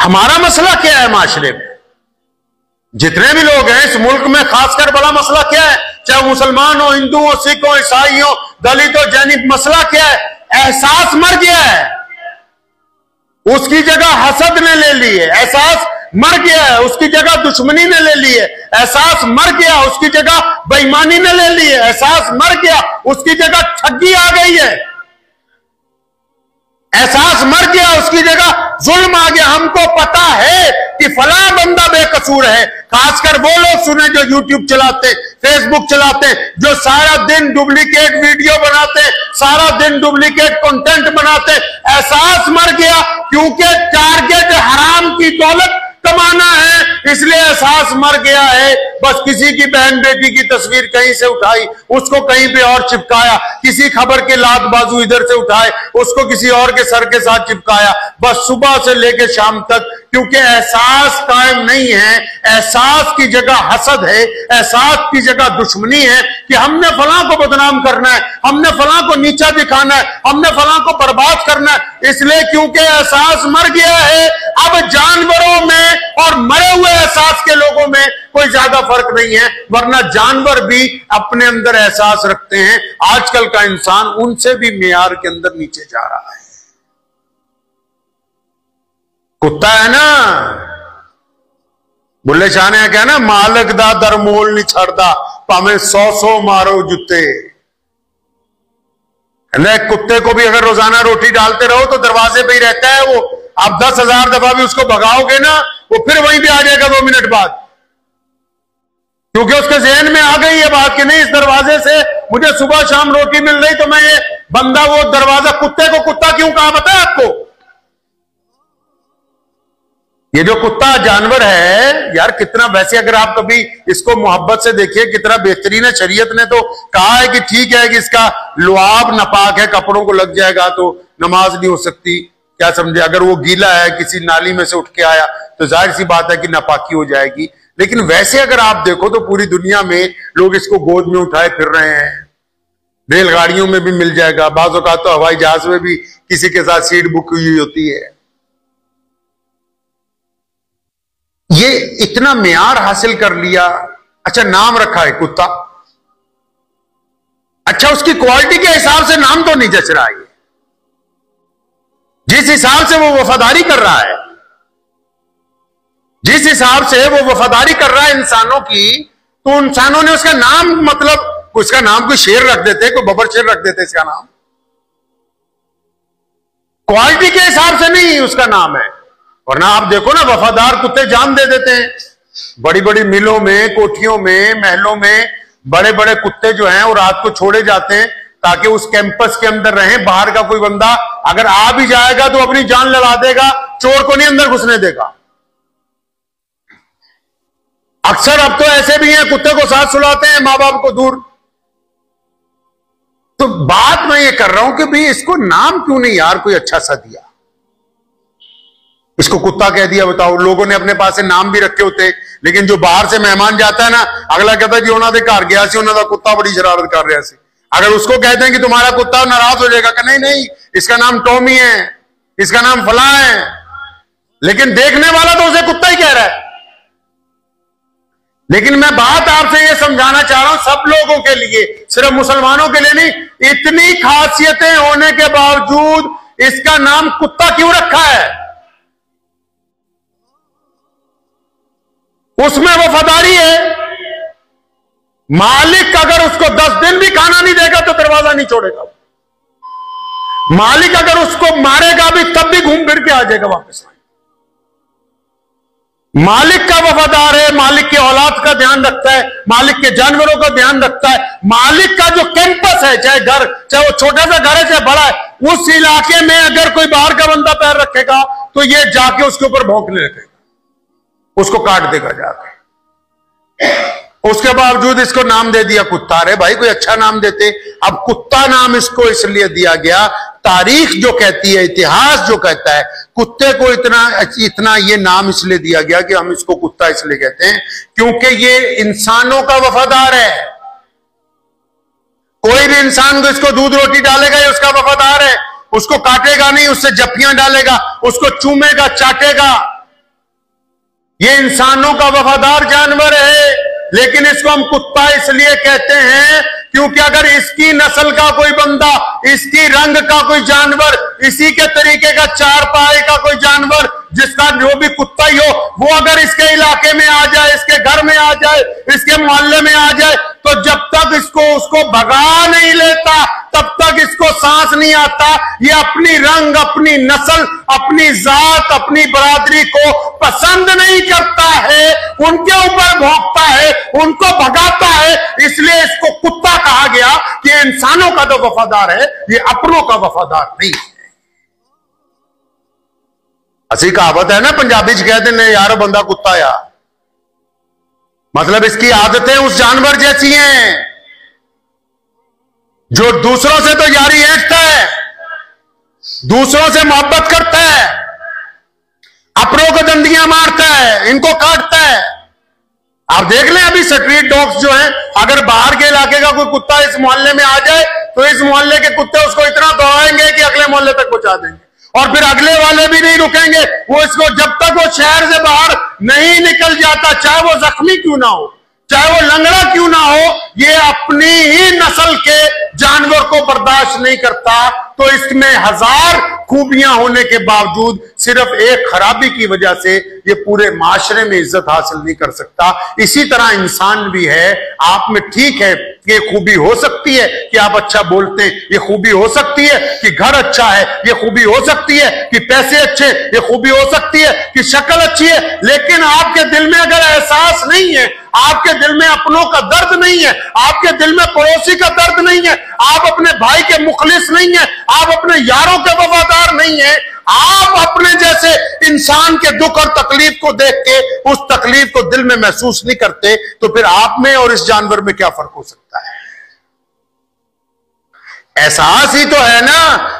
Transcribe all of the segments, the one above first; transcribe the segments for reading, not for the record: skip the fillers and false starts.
हमारा मसला क्या है माशरे में? जितने भी लोग हैं इस मुल्क में, खासकर बड़ा मसला क्या है? चाहे मुसलमान हो, हिंदू हो, सिख हो, ईसाई हो, दलित हो, जैनिक, मसला क्या है? एहसास मर गया है। उसकी जगह हसद ने ले ली है। एहसास मर गया है, उसकी जगह दुश्मनी ने ले ली है। एहसास मर गया, उसकी जगह बेईमानी ने ले ली है। एहसास मर गया, उसकी जगह ठगी आ गई है। एहसास मर गया, उसकी जगह जुल्म आ गया। हमको पता है कि फला बंदा बेकसूर है। खासकर वो लोग सुने जो यूट्यूब चलाते, फेसबुक चलाते, जो सारा दिन डुप्लीकेट वीडियो बनाते, सारा दिन डुप्लीकेट कंटेंट बनाते। एहसास मर गया, क्योंकि टारगेट हराम की दौलत कमाना है, इसलिए एहसास मर गया है। बस किसी की बहन बेटी की तस्वीर कहीं से उठाई, उसको कहीं पे और चिपकाया, किसी खबर के लात बाजू इधर से उठाए, उसको किसी और के सर के साथ चिपकाया, बस सुबह से लेकर शाम तक। क्योंकि एहसास कायम नहीं है। एहसास की जगह हसद है, एहसास की जगह दुश्मनी है कि हमने फलां को बदनाम करना है, हमने फलां को नीचा दिखाना है, हमने फलां को बर्बाद करना है। इसलिए क्योंकि एहसास मर गया है। अब जानवरों में और मरे हुए एहसास के लोगों में कोई ज्यादा फर्क नहीं है, वरना जानवर भी अपने अंदर एहसास रखते हैं। आजकल का इंसान उनसे भी मेयार के अंदर नीचे जा रहा है। कुत्ता है ना, बुल्ले शाह ने क्या ना, मालक दा दरमोल नहीं छड़दा, भावें 100 मारो जुत्ते। कुत्ते को भी अगर रोजाना रोटी डालते रहो तो दरवाजे पे ही रहता है वो। आप 10,000 दफा भी उसको भगाओगे ना, वो फिर वहीं पे आ जाएगा 2 मिनट बाद, क्योंकि उसके जहन में आ गई है बात कि नहीं, इस दरवाजे से मुझे सुबह शाम रोटी मिल रही, तो मैं ये बंदा वो दरवाजा, कुत्ते को कुत्ता क्यों कहा पता है आपको? ये जो कुत्ता जानवर है यार, कितना, वैसे अगर आप कभी इसको मोहब्बत से देखिए कितना बेहतरीन है। शरीयत ने तो कहा है कि ठीक है कि इसका लुआब नापाक है, कपड़ों को लग जाएगा तो नमाज नहीं हो सकती। क्या समझे? अगर वो गीला है, किसी नाली में से उठ के आया, तो जाहिर सी बात है कि नापाकी हो जाएगी। लेकिन वैसे अगर आप देखो तो पूरी दुनिया में लोग इसको गोद में उठाए फिर रहे हैं। रेलगाड़ियों में भी मिल जाएगा, बाज़ औक़ात तो हवाई जहाज में भी किसी के साथ सीट बुक हुई होती है। ये इतना मेयार हासिल कर लिया। अच्छा, नाम रखा है कुत्ता। अच्छा, उसकी क्वालिटी के हिसाब से नाम तो नहीं जच रहा है। जिस हिसाब से वो वफादारी कर रहा है, जिस हिसाब से वो वफादारी कर रहा है इंसानों की, तो इंसानों ने उसका नाम, मतलब उसका नाम कोई शेर रख देते, कोई बबर शेर रख देते, इसका नाम क्वालिटी के हिसाब से नहीं उसका नाम है। वरना आप देखो ना, वफादार कुत्ते जान दे देते हैं। बड़ी बड़ी मिलों में, कोठियों में, महलों में बड़े बड़े कुत्ते जो हैं वो रात को छोड़े जाते हैं ताकि उस कैंपस के अंदर रहें। बाहर का कोई बंदा अगर आ भी जाएगा तो अपनी जान लड़ा देगा, चोर को नहीं अंदर घुसने देगा। अक्सर अब तो ऐसे भी हैं, कुत्ते को साथ सुलाते हैं, मां बाप को दूर। तो बात मैं ये कर रहा हूं कि भाई इसको नाम क्यों नहीं यार कोई अच्छा सा दिया? इसको कुत्ता कह दिया। बताओ, लोगों ने अपने पास से नाम भी रखे होते, लेकिन जो बाहर से मेहमान जाता है ना, अगला कहता है जी उन्होंने घर गया सी, उन्होंने कुत्ता बड़ी शरारत कर रहा सी। अगर उसको कहते हैं कि तुम्हारा कुत्ता, नाराज हो जाएगा कि नहीं नहीं, इसका नाम टॉमी है, इसका नाम फला है, लेकिन देखने वाला तो उसे कुत्ता ही कह रहा है। लेकिन मैं बात आपसे यह समझाना चाह रहा हूं, सब लोगों के लिए, सिर्फ मुसलमानों के लिए नहीं, इतनी खासियतें होने के बावजूद इसका नाम कुत्ता क्यों रखा है? उसमें वफादारी है। मालिक अगर उसको 10 दिन भी खाना नहीं देगा तो दरवाजा नहीं छोड़ेगा। मालिक अगर उसको मारेगा भी तब भी घूम फिर के आ जाएगा वापस। मालिक का वफादार है, मालिक के औलाद का ध्यान रखता है, मालिक के जानवरों का ध्यान रखता है। मालिक का जो कैंपस है, चाहे घर, चाहे वो छोटा सा घर है चाहे बड़ा है, उस इलाके में अगर कोई बाहर का बंदा पैर रखेगा तो ये जाके उसके ऊपर भौंकने लगेगा, उसको काट देगा जाके। उसके बावजूद इसको नाम दे दिया कुत्ता। अरे भाई कोई अच्छा नाम देते। अब कुत्ता नाम इसको इसलिए दिया गया, तारीख जो कहती है, इतिहास जो कहता है, कुत्ते को इतना ये नाम इसलिए दिया गया कि हम इसको कुत्ता इसलिए कहते हैं क्योंकि ये इंसानों का वफादार है। कोई भी इंसान को इसको दूध रोटी डालेगा ये उसका वफादार है, उसको काटेगा नहीं, उससे जफ्फियां डालेगा, उसको चूमेगा, चाटेगा, ये इंसानों का वफादार जानवर है, लेकिन इसको हम कुत्ता इसलिए कहते हैं क्योंकि अगर इसकी नस्ल का कोई बंदा, इसकी रंग का कोई जानवर, इसी के तरीके का चार पाए का कोई जानवर, जिसका जो भी कुत्ता ही हो, वो अगर इसके इलाके में आ जाए, इसके घर में आ जाए, इसके मोहल्ले में आ जाए, तो जब तक इसको उसको भगा नहीं लेता तब तक इसको सांस नहीं आता। ये अपनी रंग, अपनी नस्ल, अपनी जात, अपनी बरादरी को पसंद नहीं करता है, उनके ऊपर भौंकता है, उनको भगाता है। इसलिए इसको कुत्ता कहा गया कि इंसानों का तो वफादार है, ये अपनों का वफादार नहीं है। असली कहावत है ना, पंजाबी च कहते हैं यार बंदा कुत्ता यार, मतलब इसकी आदतें उस जानवर जैसी हैं जो दूसरों से तो यारी ऐंठता है, दूसरों से मोहब्बत करता है, अपनों को दंदियां मारता है, इनको काटता है। आप देख लें अभी स्ट्रीट डॉग्स जो हैं, अगर बाहर के इलाके का कोई कुत्ता इस मोहल्ले में आ जाए तो इस मोहल्ले के कुत्ते उसको इतना दौड़ाएंगे कि अगले मोहल्ले तक पहुंचा देंगे, और फिर अगले वाले भी नहीं रुकेंगे। वो इसको जब तक वो शहर से बाहर नहीं निकल जाता, चाहे वो जख्मी क्यों ना हो, चाहे वो लंगड़ा क्यों ना हो, ये अपनी ही नस्ल के जानवर को बर्दाश्त नहीं करता। तो इसमें हजार खूबियां होने के बावजूद सिर्फ एक खराबी की वजह से ये पूरे माशरे में इज्जत हासिल नहीं कर सकता। इसी तरह इंसान भी है, आप में ठीक है ये खूबी हो सकती है कि आप अच्छा बोलते हैं, ये खूबी हो सकती है कि घर अच्छा है, ये खूबी हो सकती है कि पैसे अच्छे, ये खूबी हो सकती है कि शक्ल अच्छी है, लेकिन आपके दिल में अगर एहसास नहीं है, आपके दिल में अपनों का दर्द नहीं है, आपके दिल में पड़ोसी का दर्द नहीं है, आप अपने भाई के मुखलिस नहीं है, आप अपने यारों के वफादार नहीं है, आप अपने जैसे इंसान के दुख और तकलीफ को देख के उस तकलीफ को दिल में महसूस नहीं करते, तो फिर आप में और इस जानवर में क्या फर्क हो सकता है? एहसास ही तो है ना।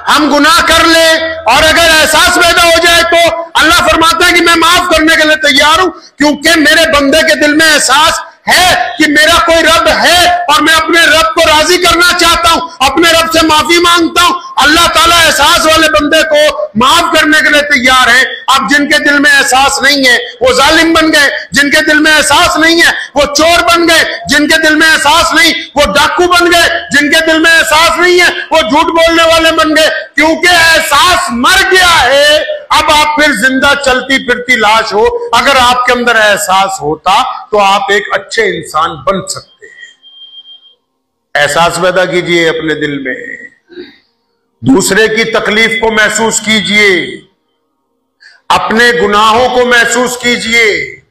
हम गुनाह कर ले और अगर एहसास पैदा हो जाए तो अल्लाह फरमाता है कि मैं माफ करने के लिए तैयार हूं, क्योंकि मेरे बंदे के दिल में एहसास है कि मेरा कोई रब है और मैं अपने रब को राजी करना चाहता हूं, अपने रब से माफी मांगता हूं। अल्लाह ताला एहसास वाले बंदे को माफ करने के लिए तैयार है। अब जिनके दिल में एहसास नहीं है वो जालिम बन गए, जिनके दिल में एहसास नहीं है वो चोर बन गए, जिनके दिल में एहसास नहीं वो डाकू बन गए, जिनके दिल में एहसास नहीं है वो झूठ बोलने वाले बन गए, क्योंकि एहसास मर गया है। अब आप फिर जिंदा चलती फिरती लाश हो। अगर आपके अंदर एहसास होता तो आप एक अच्छे इंसान बन सकते हैं। एहसास पैदा कीजिए अपने दिल में, दूसरे की तकलीफ को महसूस कीजिए, अपने गुनाहों को महसूस कीजिए,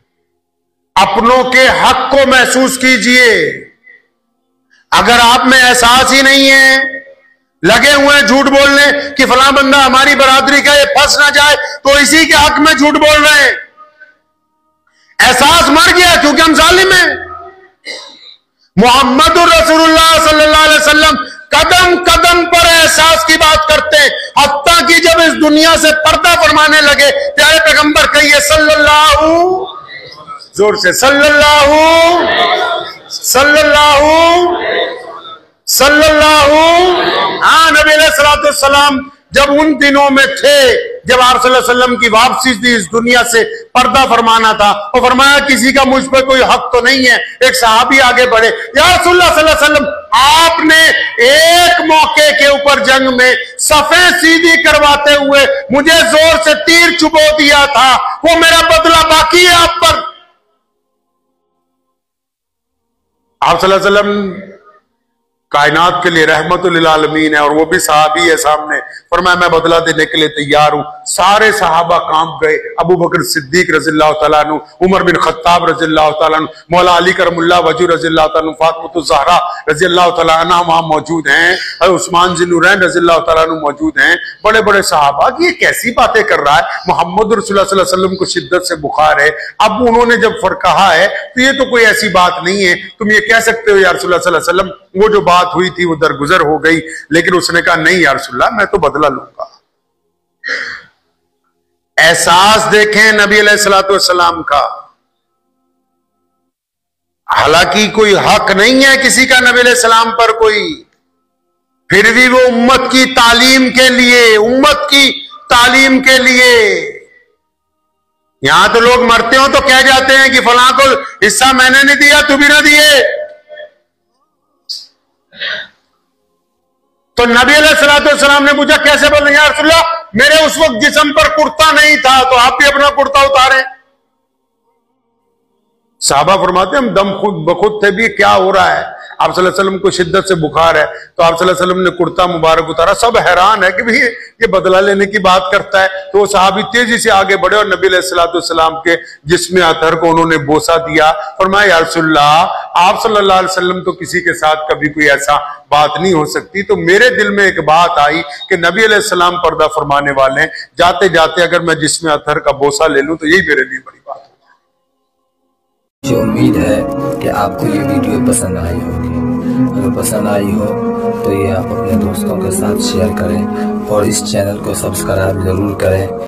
अपनों के हक को महसूस कीजिए। अगर आप में एहसास ही नहीं है, लगे हुए हैं झूठ बोलने कि फलां बंदा हमारी बरादरी का ये फंस ना जाए, तो इसी के हक में झूठ बोल रहे हैं। एहसास मर गया क्योंकि हम जालिम हैं। मोहम्मदुर रसूलुल्लाह सल्लल्लाहु अलैहि वसल्लम कदम कदम पर एहसास की बात करते हैं, हत्ता कि जब इस दुनिया से पर्दा फरमाने लगे प्यारे पैगंबर कहिए सल्लल्लाहु, जोर से सल्लल्लाहु हाँ, नबी अलैहिस्सलातु वस्सलाम जब उन दिनों में थे जब आप सल्लल्लाहु अलैहि वसल्लम की वापसी थी इस दुनिया से, पर्दा फरमाना था और फरमाया किसी का मुझ पर कोई हक तो नहीं है। एक सहाबी आगे बढ़े, या रसूलुल्लाह सल्लल्लाहु अलैहि वसल्लम आपने एक मौके के ऊपर जंग में सफे सीधी करवाते हुए मुझे जोर से तीर चुबो दिया था, वो मेरा बदला बाकी है आप पर। आप सल्लल्लाहु अलैहि वसल्लम कायनात के लिए रहमतुल लिल आलमीन है और वो भी सहाबी है सामने, फरमाया मैं बदला देने के लिए तैयार हूं। सारे सहाबा कांप गए। अबू बकर सिद्दीक रज़ियल्लाहु तआला अन्हु, उमर बिन खत्ताब रज़ियल्लाहु तआला अन्हु, मौला अली करमुल्लाह वजह रज़ियल्लाहु तआला अन्हु, फातिमा ज़हरा रज़ियल्लाहु तआला अन्हा वहां मौजूद हैं, उस्मान ज़ुन्नूरैन रज़ियल्लाहु तआला अन्हु मौजूद हैं। बड़े बड़े सहाबा की ये कैसी बातें कर रहा है, मोहम्मद रसूलुल्लाह सल्लल्लाहु अलैहि वसल्लम को शिद्दत से बुखार है। अब उन्होंने जब कहा है तो ये तो कोई ऐसी बात नहीं है, तुम ये कह सकते हो या रसूलुल्लाह सल्लल्लाहु अलैहि वसल्लम वो जो बात हुई थी वो दरगुजर हो गई। लेकिन उसने कहा नहीं या रसूलुल्लाह मैं तो बदला लूंगा। एहसास देखें नबी अलैहिस्सलातु वस्सलाम का, हालांकि कोई हक नहीं है किसी का नबी अलैहिस्सलाम पर कोई, फिर भी वो उम्मत की तालीम के लिए यहां तो लोग मरते हो तो कह जाते हैं कि फलां को हिस्सा मैंने नहीं दिया, तू भी ना दिए। तो नबी अलैहिस्सलाम ने पूछा कैसे बोले या रसूलल्लाह, मेरे उस वक्त जिस्म पर कुर्ता नहीं था, तो आप भी अपना कुर्ता उतारे। साहबा फरमाते हम दम खुद बखुद थे भी क्या हो रहा है। आप सल्लल्लाहु अलैहि वसल्लम को शिद्दत से बुखार है, तो आप सल्लल्लाहु अलैहि वसल्लम ने कुर्ता मुबारक उतारा। सब हैरान है कि भाई ये बदला लेने की बात करता है। तो वो सहाबी तेजी से आगे बढ़े और नबी अलैहिस्सलाम के जिस्म अतहर को उन्होंने बोसा दिया। फरमाया या रसूलल्लाह, आप सल्लल्लाहु अलैहि वसल्लम तो किसी के साथ कभी कोई ऐसा बात नहीं हो सकती। तो मेरे दिल में एक बात आई कि नबी अलैहिस्सलाम पर्दा फरमाने वाले, जाते जाते अगर मैं जिस्म अतहर का बोसा ले लूं तो यही मेरे लिए बड़ी बात है। मुझे उम्मीद है कि आपको ये वीडियो पसंद आई होगी। अगर पसंद आई हो तो ये आप अपने दोस्तों के साथ शेयर करें और इस चैनल को सब्सक्राइब जरूर करें।